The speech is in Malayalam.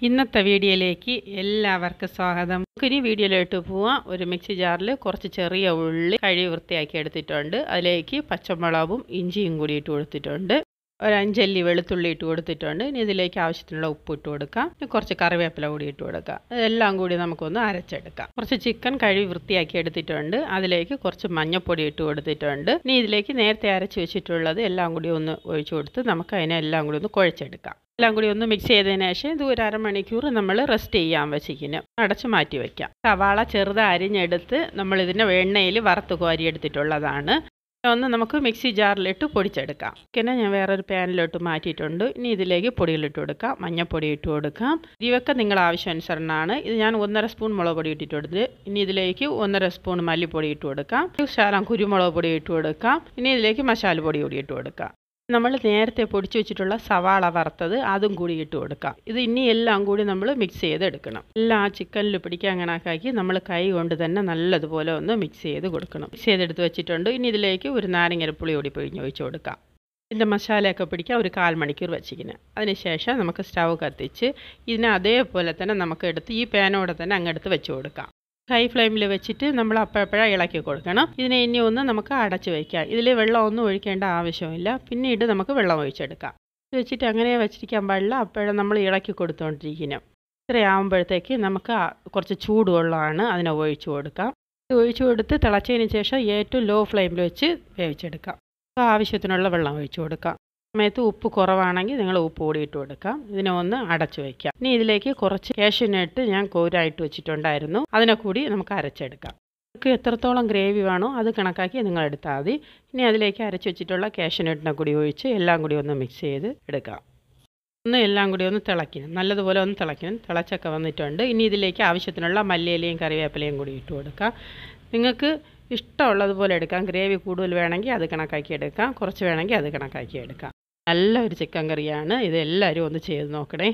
ഇന്നത്തെ വീഡിയോയിലേക്ക് എല്ലാവർക്കും സ്വാഗതം. നമുക്കിനി വീഡിയോയിലോട്ട് പോവാം. ഒരു മിക്സി ജാറിൽ കുറച്ച് ചെറിയ ഉള്ളി കഴുകി വൃത്തിയാക്കി എടുത്തിട്ടുണ്ട്. അതിലേക്ക് പച്ചമുളകും ഇഞ്ചിയും കൂടി ഇട്ട് കൊടുത്തിട്ടുണ്ട്. ഒരു 5 അല്ലി വെളുത്തുള്ളി ഇട്ട് കൊടുത്തിട്ടുണ്ട്. ഇനി ഇതിലേക്ക് ആവശ്യത്തിനുള്ള ഉപ്പ് ഇട്ട് കൊടുക്കാം. ഇനി കുറച്ച് കറിവേപ്പില കൂടി ഇട്ട് കൊടുക്കാം. ഇതെല്ലാം കൂടി നമുക്കൊന്ന് അരച്ചെടുക്കാം. കുറച്ച് ചിക്കൻ കഴുകി വൃത്തിയാക്കി എടുത്തിട്ടുണ്ട്. അതിലേക്ക് കുറച്ച് മഞ്ഞൾപ്പൊടി ഇട്ട് കൊടുത്തിട്ടുണ്ട്. ഇനി ഇതിലേക്ക് നേരത്തെ അരച്ച് വെച്ചിട്ടുള്ളത് എല്ലാം കൂടി ഒന്ന് ഒഴിച്ചു കൊടുത്ത് നമുക്ക് അതിനെല്ലാം കൂടി ഒന്ന് കുഴച്ചെടുക്കാം. എല്ലാം കൂടി ഒന്ന് മിക്സ് ചെയ്തതിന് ശേഷം ഇത് ഒരു അരമണിക്കൂർ നമ്മൾ റെസ്റ്റ് ചെയ്യാൻ വെച്ചിരിക്കുന്നു. അടച്ച് മാറ്റി വയ്ക്കാം. സവാള ചെറുത് അരിഞ്ഞെടുത്ത് നമ്മൾ ഇതിനെ എണ്ണയിൽ വറുത്ത് കോരി എടുത്തിട്ടുള്ളതാണ്. ഒന്ന് നമുക്ക് മിക്സി ജാറിലിട്ട് പൊടിച്ചെടുക്കാം. പിന്നെ ഞാൻ വേറൊരു പാനിലോട്ട് മാറ്റിയിട്ടുണ്ട്. ഇനി ഇതിലേക്ക് പൊടികളിട്ട് കൊടുക്കാം. മഞ്ഞൾപ്പൊടി ഇട്ട് കൊടുക്കാം. ഇവയൊക്കെ നിങ്ങളുടെ ആവശ്യാനുസരണമാണ്. ഇത് ഞാൻ 1.5 സ്പൂൺ മുളക് പൊടി ഇട്ടിട്ടുണ്ട്. ഇനി ഇതിലേക്ക് 1.5 സ്പൂൺ മല്ലിപ്പൊടി ഇട്ട് കൊടുക്കാം. ശകലം കുരുമുളക് പൊടി ഇട്ട് കൊടുക്കാം. ഇനി ഇതിലേക്ക് മസാല പൊടി കൂടി ഇട്ട് കൊടുക്കാം. നമ്മൾ നേരത്തെ പൊടിച്ചു വെച്ചിട്ടുള്ള സവാള വറുത്തത് അതും കൂടി ഇട്ട് കൊടുക്കാം. ഇത് ഇനി എല്ലാം കൂടി നമ്മൾ മിക്സ് ചെയ്തെടുക്കണം. എല്ലാം ആ ചിക്കനിൽ പിടിക്കാൻ കണക്കാക്കി നമ്മൾ കൈ കൊണ്ട് തന്നെ നല്ലതുപോലെ ഒന്ന് മിക്സ് ചെയ്ത് കൊടുക്കണം. മിക്സ് ചെയ്തെടുത്ത് വെച്ചിട്ടുണ്ട്. ഇനി ഇതിലേക്ക് ഒരു നാരങ്ങരപ്പുളി കൂടി പിഴിഞ്ഞ് ഒഴിച്ച് കൊടുക്കാം. ഇതിൻ്റെ മസാലയൊക്കെ പിടിക്കാൻ ഒരു 1/4 മണിക്കൂർ വെച്ചിരിക്കുന്നത്. അതിനുശേഷം നമുക്ക് സ്റ്റൗ കത്തിച്ച് ഇതിനെ അതേപോലെ തന്നെ നമുക്ക് എടുത്ത് ഈ പാനോടെ തന്നെ അങ്ങെടുത്ത് വെച്ച് കൊടുക്കാം. ഹൈ ഫ്ലെയിമിൽ വെച്ചിട്ട് നമ്മൾ അപ്പോഴപ്പോഴാണ് ഇളക്കി കൊടുക്കണം. ഇതിനെ ഇനി ഒന്ന് നമുക്ക് അടച്ച് വയ്ക്കാം. ഇതിൽ വെള്ളമൊന്നും ഒഴിക്കേണ്ട ആവശ്യമില്ല. പിന്നീട് നമുക്ക് വെള്ളം ഒഴിച്ചെടുക്കാം. ഇത് വെച്ചിട്ട് അങ്ങനെ വെച്ചിരിക്കാൻ പാടില്ല. അപ്പോഴും നമ്മൾ ഇളക്കി കൊടുത്തുകൊണ്ടിരിക്കണം. ഇത്രയാകുമ്പോഴത്തേക്ക് നമുക്ക് കുറച്ച് ചൂടുവെള്ളമാണ് അതിനെ ഒഴിച്ചു കൊടുക്കാം. ഒഴിച്ചു കൊടുത്ത് തിളച്ചതിന് ശേഷം ഏറ്റവും ലോ ഫ്ലെയിമിൽ വെച്ച് വേവിച്ചെടുക്കാം. ആവശ്യത്തിനുള്ള വെള്ളം ഒഴിച്ചു കൊടുക്കാം. സമയത്ത് ഉപ്പ് കുറവാണെങ്കിൽ നിങ്ങൾ ഉപ്പ് കൂടി ഇട്ട് കൊടുക്കാം. ഇതിനെ ഒന്ന് അടച്ചു വയ്ക്കാം. ഇനി ഇതിലേക്ക് കുറച്ച് കാഷ്യൂനട്ട് ഞാൻ കോരായിട്ട് വെച്ചിട്ടുണ്ടായിരുന്നു. അതിനെ കൂടി നമുക്ക് അരച്ചെടുക്കാം. നിങ്ങൾക്ക് എത്രത്തോളം ഗ്രേവി വേണോ അത് കണക്കാക്കി നിങ്ങൾ എടുത്താൽ മതി. ഇനി അതിലേക്ക് അരച്ച് വെച്ചിട്ടുള്ള കാഷ്യൂനട്ടിനെ കൂടി ഒഴിച്ച് എല്ലാം കൂടി ഒന്ന് മിക്സ് ചെയ്ത് എടുക്കാം. എല്ലാം കൂടി ഒന്ന് തിളയ്ക്കണം. നല്ലതുപോലെ ഒന്ന് തിളയ്ക്കണം. തിളച്ചൊക്കെ വന്നിട്ടുണ്ട്. ഇനി ഇതിലേക്ക് ആവശ്യത്തിനുള്ള മല്ലിയിലയും കറിവേപ്പിലയും കൂടി ഇട്ട് കൊടുക്കാം. നിങ്ങൾക്ക് ഇഷ്ടമുള്ളതുപോലെ എടുക്കാം. ഗ്രേവി കൂടുതൽ വേണമെങ്കിൽ അത് കണക്കാക്കി എടുക്കാം. കുറച്ച് വേണമെങ്കിൽ അത് കണക്കാക്കി എടുക്കാം. നല്ലൊരു ചിക്കൻ കറിയാണ്. ഇത് എല്ലാവരും ഒന്ന് ചെയ്ത് നോക്കണേ.